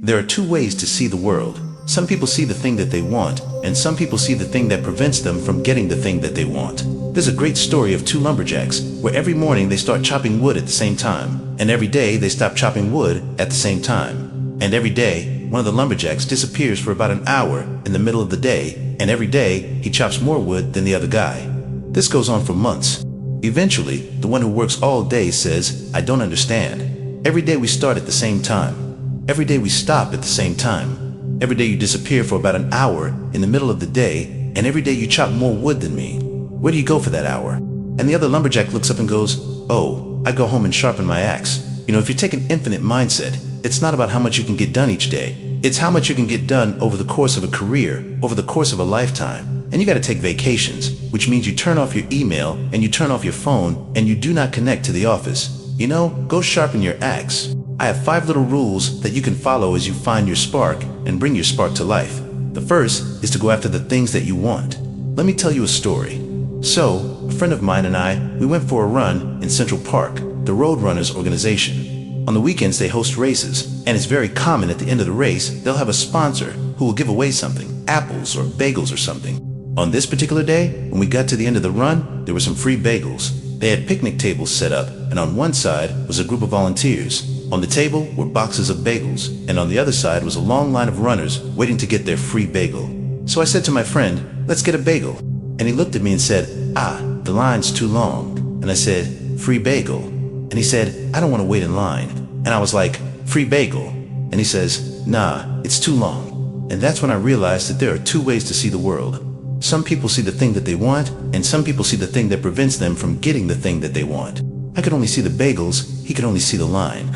There are two ways to see the world. Some people see the thing that they want, and some people see the thing that prevents them from getting the thing that they want. There's a great story of two lumberjacks, where every morning they start chopping wood at the same time, and every day they stop chopping wood at the same time. And every day, one of the lumberjacks disappears for about an hour in the middle of the day, and every day he chops more wood than the other guy. This goes on for months. Eventually, the one who works all day says, "I don't understand. Every day we start at the same time. Every day we stop at the same time. Every day you disappear for about an hour in the middle of the day, and every day you chop more wood than me. Where do you go for that hour?" And the other lumberjack looks up and goes, "Oh, I go home and sharpen my axe." If you take an infinite mindset, it's not about how much you can get done each day. It's how much you can get done over the course of a career, over the course of a lifetime. And you gotta take vacations, which means you turn off your email and you turn off your phone and you do not connect to the office. Go sharpen your axe. I have 5 little rules that you can follow as you find your spark and bring your spark to life. The first is to go after the things that you want. Let me tell you a story. So, a friend of mine and I, we went for a run in Central Park, the Road Runners organization. On the weekends they host races, and it's very common at the end of the race, they'll have a sponsor who will give away something, apples or bagels or something. On this particular day, when we got to the end of the run, there were some free bagels. They had picnic tables set up, and on one side was a group of volunteers. On the table were boxes of bagels, and on the other side was a long line of runners waiting to get their free bagel. So I said to my friend, "Let's get a bagel." And he looked at me and said, "The line's too long." And I said, "Free bagel." And he said, "I don't want to wait in line." And I was like, "Free bagel." And he says, "Nah, it's too long." And that's when I realized that there are two ways to see the world. Some people see the thing that they want, and some people see the thing that prevents them from getting the thing that they want. I could only see the bagels, he could only see the line.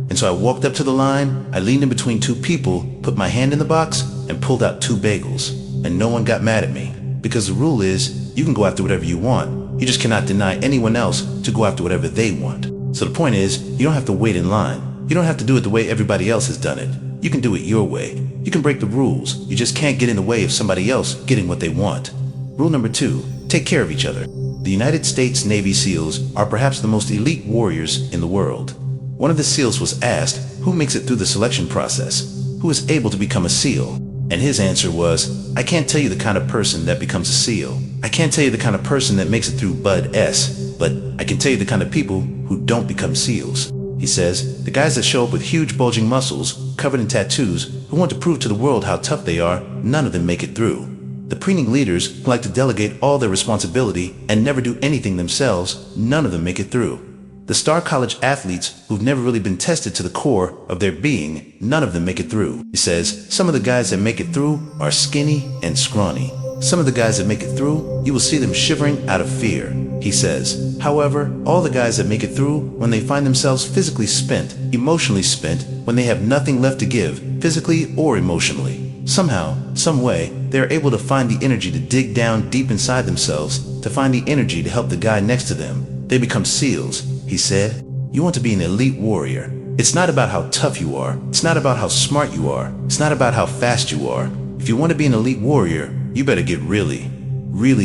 And so I walked up to the line, I leaned in between two people, put my hand in the box, and pulled out 2 bagels. And no one got mad at me. Because the rule is, you can go after whatever you want. You just cannot deny anyone else to go after whatever they want. So the point is, you don't have to wait in line. You don't have to do it the way everybody else has done it. You can do it your way. You can break the rules. You just can't get in the way of somebody else getting what they want. Rule number 2, take care of each other. The United States Navy SEALs are perhaps the most elite warriors in the world. One of the SEALs was asked, who makes it through the selection process? Who is able to become a SEAL? And his answer was, "I can't tell you the kind of person that becomes a SEAL. I can't tell you the kind of person that makes it through Bud S, but I can tell you the kind of people who don't become SEALs." He says, the guys that show up with huge bulging muscles, covered in tattoos, who want to prove to the world how tough they are, none of them make it through. The preening leaders who like to delegate all their responsibility and never do anything themselves, none of them make it through. The star college athletes who've never really been tested to the core of their being, none of them make it through. He says, some of the guys that make it through are skinny and scrawny. Some of the guys that make it through, you will see them shivering out of fear. He says, however, all the guys that make it through, when they find themselves physically spent, emotionally spent, when they have nothing left to give, physically or emotionally, somehow, some way, they are able to find the energy to dig down deep inside themselves, to find the energy to help the guy next to them. They become SEALs. He said, you want to be an elite warrior. It's not about how tough you are. It's not about how smart you are. It's not about how fast you are. If you want to be an elite warrior, you better get really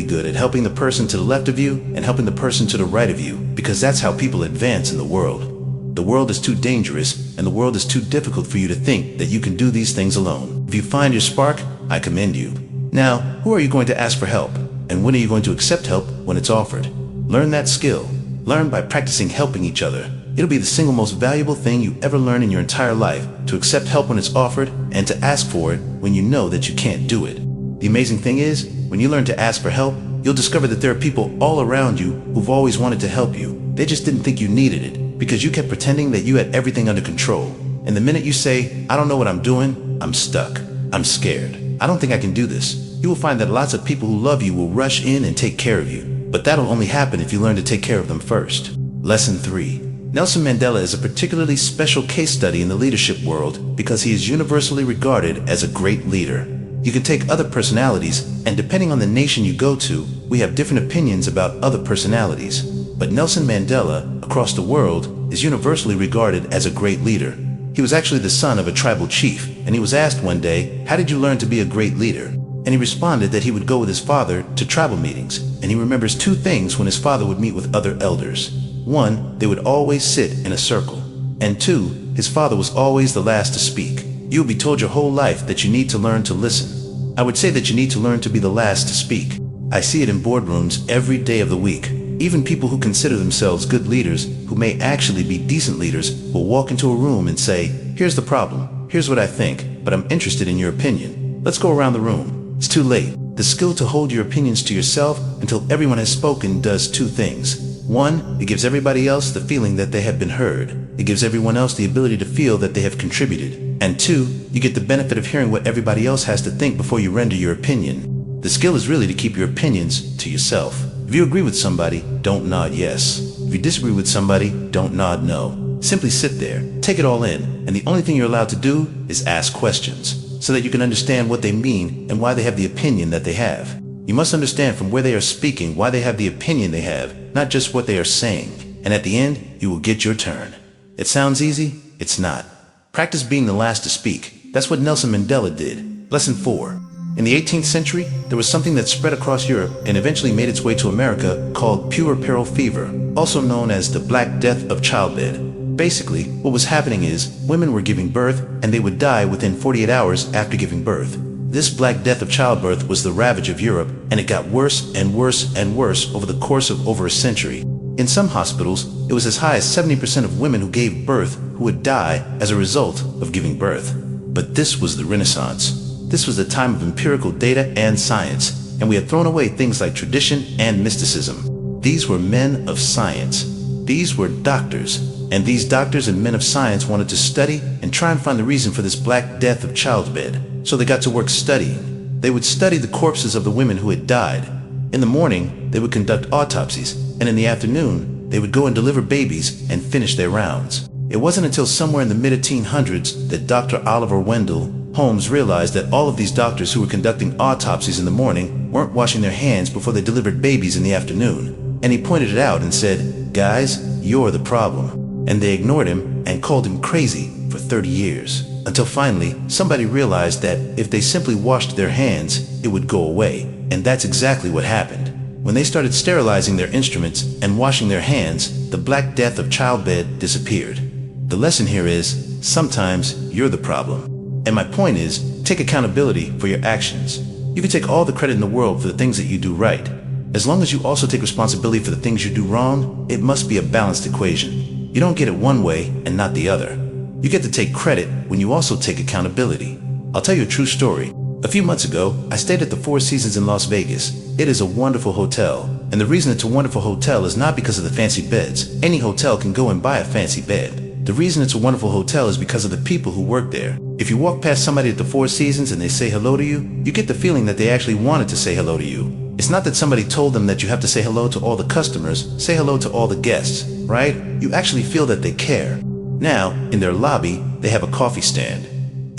good at helping the person to the left of you and helping the person to the right of you, because that's how people advance in the world. The world is too dangerous, and the world is too difficult for you to think that you can do these things alone. If you find your spark, I commend you. Now, who are you going to ask for help? And when are you going to accept help when it's offered? Learn that skill. Learn by practicing helping each other. It'll be the single most valuable thing you ever learn in your entire life, to accept help when it's offered and to ask for it when you know that you can't do it. The amazing thing is, when you learn to ask for help, you'll discover that there are people all around you who've always wanted to help you. They just didn't think you needed it because you kept pretending that you had everything under control. And the minute you say, I don't know what I'm doing, I'm stuck, I'm scared, I don't think I can do this, you will find that lots of people who love you will rush in and take care of you. But that'll only happen if you learn to take care of them first. Lesson 3. Nelson Mandela is a particularly special case study in the leadership world because he is universally regarded as a great leader. You can take other personalities, and depending on the nation you go to, we have different opinions about other personalities. But Nelson Mandela, across the world, is universally regarded as a great leader. He was actually the son of a tribal chief, and he was asked one day, how did you learn to be a great leader? And he responded that he would go with his father to tribal meetings, and he remembers 2 things when his father would meet with other elders. 1, they would always sit in a circle, and 2, his father was always the last to speak. You'll be told your whole life that you need to learn to listen. I would say that you need to learn to be the last to speak. I see it in boardrooms every day of the week. Even people who consider themselves good leaders, who may actually be decent leaders, will walk into a room and say, "Here's the problem. Here's what I think, but I'm interested in your opinion. Let's go around the room." It's too late. The skill to hold your opinions to yourself until everyone has spoken does two things. One, it gives everybody else the feeling that they have been heard. It gives everyone else the ability to feel that they have contributed. And two, you get the benefit of hearing what everybody else has to think before you render your opinion. The skill is really to keep your opinions to yourself. If you agree with somebody, don't nod yes. If you disagree with somebody, don't nod no. Simply sit there, take it all in, and the only thing you're allowed to do is ask questions, so that you can understand what they mean and why they have the opinion that they have. You must understand from where they are speaking why they have the opinion they have, not just what they are saying. And at the end, you will get your turn. It sounds easy? It's not. Practice being the last to speak. That's what Nelson Mandela did. Lesson 4. In the 18th century, there was something that spread across Europe and eventually made its way to America called puerperal fever, also known as the Black Death of Childbed. Basically, what was happening is women were giving birth and they would die within 48 hours after giving birth. This Black Death of Childbirth was the ravage of Europe, and it got worse and worse and worse over the course of over a century. In some hospitals, it was as high as 70% of women who gave birth who would die as a result of giving birth. But this was the Renaissance. This was the time of empirical data and science, and we had thrown away things like tradition and mysticism. These were men of science. These were doctors, and these doctors and men of science wanted to study and try and find the reason for this Black Death of Childbed. So they got to work studying. They would study the corpses of the women who had died. In the morning, they would conduct autopsies, and in the afternoon, they would go and deliver babies and finish their rounds. It wasn't until somewhere in the mid-1800s that Dr. Oliver Wendell Holmes realized that all of these doctors who were conducting autopsies in the morning weren't washing their hands before they delivered babies in the afternoon. And he pointed it out and said, "Guys, you're the problem." And they ignored him and called him crazy for 30 years. Until finally, somebody realized that if they simply washed their hands, it would go away. And that's exactly what happened. When they started sterilizing their instruments and washing their hands, the Black Death of Childbed disappeared. The lesson here is, sometimes you're the problem. And my point is, take accountability for your actions. You can take all the credit in the world for the things that you do right. As long as you also take responsibility for the things you do wrong, it must be a balanced equation. You don't get it one way and not the other. You get to take credit when you also take accountability. I'll tell you a true story. A few months ago, I stayed at the Four Seasons in Las Vegas. It is a wonderful hotel. And the reason it's a wonderful hotel is not because of the fancy beds. Any hotel can go and buy a fancy bed. The reason it's a wonderful hotel is because of the people who work there. If you walk past somebody at the Four Seasons and they say hello to you, you get the feeling that they actually wanted to say hello to you. It's not that somebody told them that you have to say hello to all the customers, say hello to all the guests, right? You actually feel that they care. Now, in their lobby, they have a coffee stand.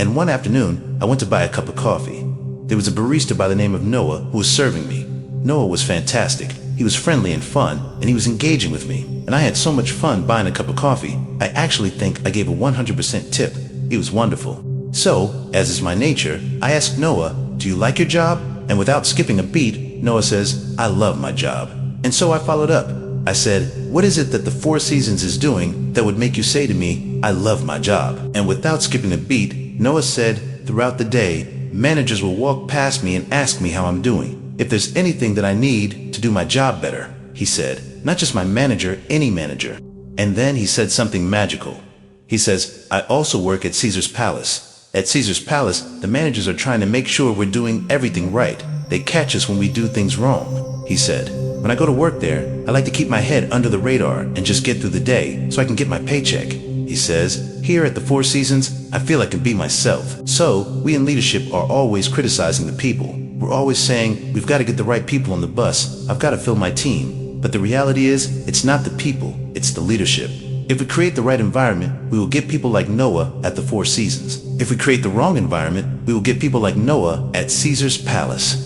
And one afternoon, I went to buy a cup of coffee. There was a barista by the name of Noah who was serving me. Noah was fantastic. He was friendly and fun, and he was engaging with me. And I had so much fun buying a cup of coffee. I actually think I gave a 100% tip. He was wonderful. So, as is my nature, I asked Noah, "Do you like your job?" And without skipping a beat, Noah says, "I love my job." And so I followed up. I said, "What is it that the Four Seasons is doing that would make you say to me, 'I love my job'?" And without skipping a beat, Noah said, "Throughout the day, managers will walk past me and ask me how I'm doing. If there's anything that I need to do my job better," he said. "Not just my manager, any manager." And then he said something magical. He says, "I also work at Caesar's Palace. At Caesar's Palace, the managers are trying to make sure we're doing everything right. They catch us when we do things wrong," he said. "When I go to work there, I like to keep my head under the radar and just get through the day so I can get my paycheck," he says. "Here at the Four Seasons, I feel I can be myself." So, we in leadership are always criticizing the people. We're always saying, we've got to get the right people on the bus. I've got to fill my team. But the reality is, it's not the people, it's the leadership. If we create the right environment, we will get people like Noah at the Four Seasons. If we create the wrong environment, we will get people like Noah at Caesar's Palace.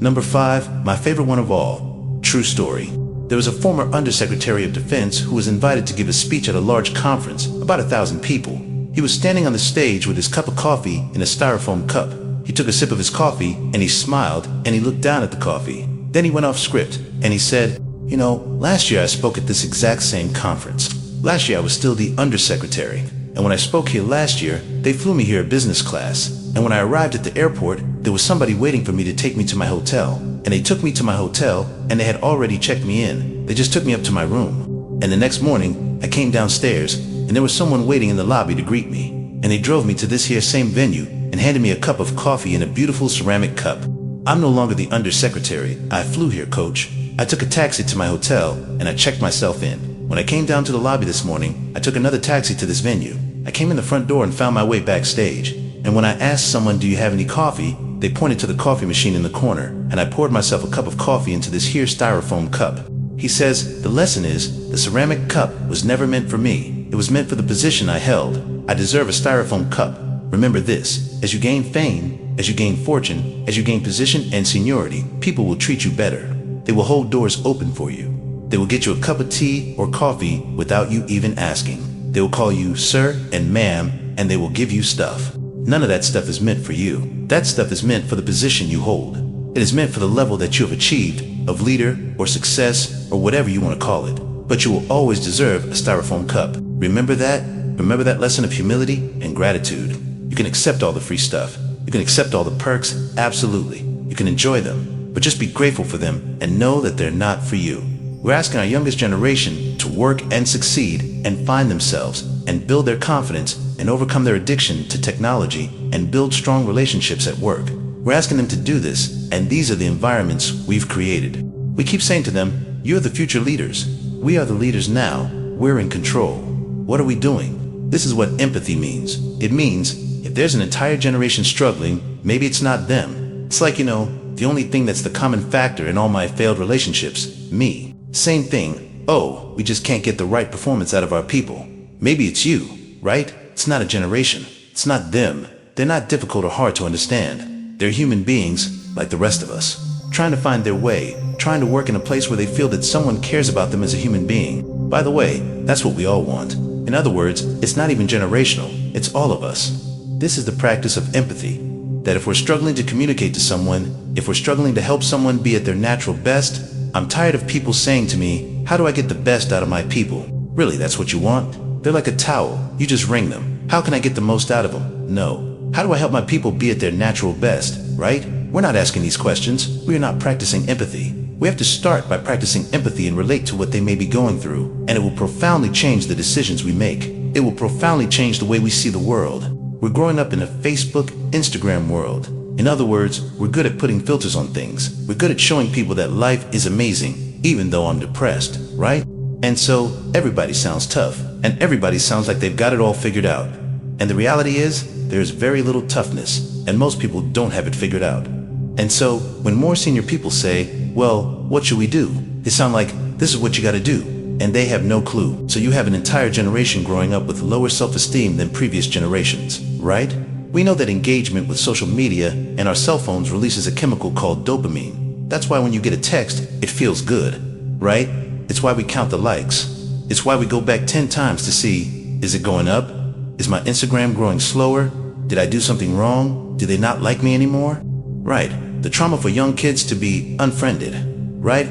Number 5, my favorite one of all, true story. There was a former Undersecretary of Defense who was invited to give a speech at a large conference, about 1,000 people. He was standing on the stage with his cup of coffee in a styrofoam cup. He took a sip of his coffee, and he smiled, and he looked down at the coffee. Then he went off script, and he said, "You know, last year I spoke at this exact same conference. Last year I was still the undersecretary. And when I spoke here last year, they flew me here business class. And when I arrived at the airport, there was somebody waiting for me to take me to my hotel. And they took me to my hotel, and they had already checked me in. They just took me up to my room. And the next morning, I came downstairs, and there was someone waiting in the lobby to greet me. And they drove me to this here same venue and handed me a cup of coffee in a beautiful ceramic cup. I'm no longer the undersecretary. I flew here, coach. I took a taxi to my hotel, and I checked myself in. When I came down to the lobby this morning, I took another taxi to this venue. I came in the front door and found my way backstage. And when I asked someone, do you have any coffee? They pointed to the coffee machine in the corner, and I poured myself a cup of coffee into this here styrofoam cup. He says, the lesson is, the ceramic cup was never meant for me. It was meant for the position I held. I deserve a styrofoam cup. Remember this, as you gain fame, as you gain fortune, as you gain position and seniority, people will treat you better. They will hold doors open for you. They will get you a cup of tea or coffee without you even asking. They will call you sir and ma'am, and they will give you stuff. None of that stuff is meant for you. That stuff is meant for the position you hold. It is meant for the level that you have achieved, of leader or success or whatever you want to call it. But you will always deserve a styrofoam cup. Remember that? Remember that lesson of humility and gratitude. You can accept all the free stuff. You can accept all the perks, absolutely. You can enjoy them, but just be grateful for them and know that they're not for you. We're asking our youngest generation to work and succeed and find themselves and build their confidence and overcome their addiction to technology and build strong relationships at work. We're asking them to do this, and these are the environments we've created. We keep saying to them, you're the future leaders. We are the leaders now. We're in control. What are we doing? This is what empathy means. It means if there's an entire generation struggling, maybe it's not them. It's like, the only thing that's the common factor in all my failed relationships, me. Same thing. Oh, we just can't get the right performance out of our people. Maybe it's you, right? It's not a generation. It's not them. They're not difficult or hard to understand. They're human beings like the rest of us, trying to find their way, trying to work in a place where they feel that someone cares about them as a human being. By the way, that's what we all want. In other words, it's not even generational. It's all of us. This is the practice of empathy. That if we're struggling to communicate to someone, if we're struggling to help someone be at their natural best, I'm tired of people saying to me, how do I get the best out of my people? Really, that's what you want? They're like a towel. You just wring them. How can I get the most out of them? No. How do I help my people be at their natural best, right? We're not asking these questions. We are not practicing empathy. We have to start by practicing empathy and relate to what they may be going through, and it will profoundly change the decisions we make. It will profoundly change the way we see the world. We're growing up in a Facebook, Instagram world. In other words, we're good at putting filters on things. We're good at showing people that life is amazing, even though I'm depressed, right? And so, everybody sounds tough, and everybody sounds like they've got it all figured out. And the reality is, there's very little toughness, and most people don't have it figured out. And so, when more senior people say, well, what should we do? They sound like, this is what you gotta do. And they have no clue. So you have an entire generation growing up with lower self-esteem than previous generations, right? We know that engagement with social media and our cell phones releases a chemical called dopamine. That's why when you get a text, it feels good, right? It's why we count the likes. It's why we go back 10 times to see, is it going up? Is my Instagram growing slower? Did I do something wrong? Do they not like me anymore? Right, the trauma for young kids to be unfriended, right?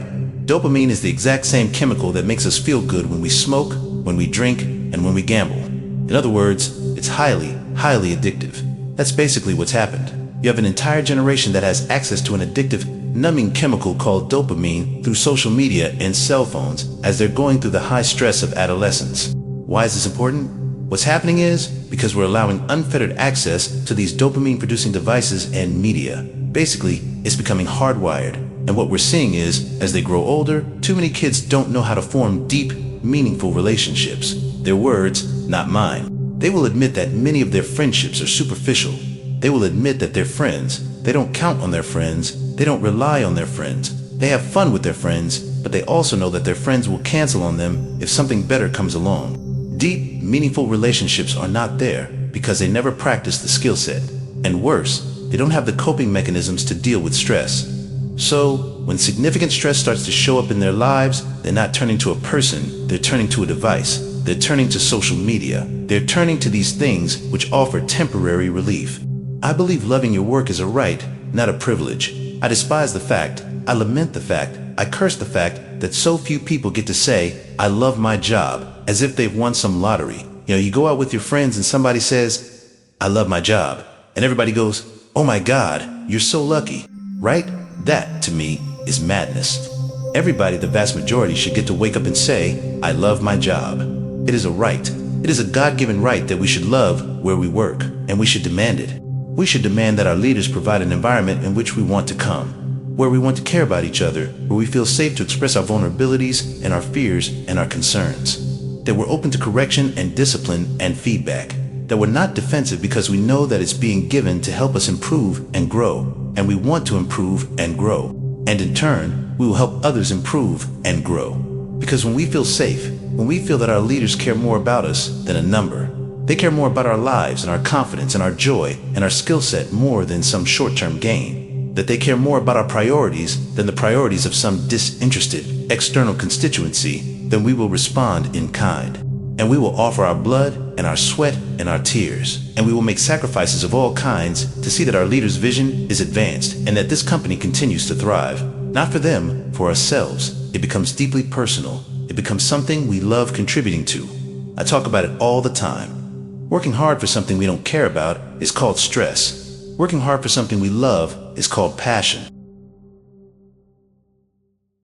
Dopamine is the exact same chemical that makes us feel good when we smoke, when we drink, and when we gamble. In other words, it's highly, highly addictive. That's basically what's happened. You have an entire generation that has access to an addictive, numbing chemical called dopamine through social media and cell phones as they're going through the high stress of adolescence. Why is this important? What's happening is because we're allowing unfettered access to these dopamine-producing devices and media. Basically, it's becoming hardwired. And what we're seeing is, as they grow older, too many kids don't know how to form deep, meaningful relationships. Their words, not mine. They will admit that many of their friendships are superficial. They will admit that their friends, they don't count on their friends, they don't rely on their friends. They have fun with their friends, but they also know that their friends will cancel on them if something better comes along. Deep, meaningful relationships are not there because they never practice the skill set. And worse, they don't have the coping mechanisms to deal with stress. So, when significant stress starts to show up in their lives, they're not turning to a person, they're turning to a device. They're turning to social media. They're turning to these things which offer temporary relief. I believe loving your work is a right, not a privilege. I despise the fact, I lament the fact, I curse the fact that so few people get to say, I love my job, as if they've won some lottery. You go out with your friends and somebody says, I love my job. And everybody goes, oh my God, you're so lucky, right? That, to me, is madness. Everybody, the vast majority, should get to wake up and say, I love my job. It is a right. It is a God-given right that we should love where we work, and we should demand it. We should demand that our leaders provide an environment in which we want to come, where we want to care about each other, where we feel safe to express our vulnerabilities and our fears and our concerns, that we're open to correction and discipline and feedback, that we're not defensive because we know that it's being given to help us improve and grow, and we want to improve and grow, and in turn, we will help others improve and grow. Because when we feel safe, when we feel that our leaders care more about us than a number, they care more about our lives and our confidence and our joy and our skill set more than some short-term gain, that they care more about our priorities than the priorities of some disinterested external constituency, then we will respond in kind. And we will offer our blood and our sweat and our tears. And we will make sacrifices of all kinds to see that our leader's vision is advanced and that this company continues to thrive. Not for them, for ourselves. It becomes deeply personal. It becomes something we love contributing to. I talk about it all the time. Working hard for something we don't care about is called stress. Working hard for something we love is called passion.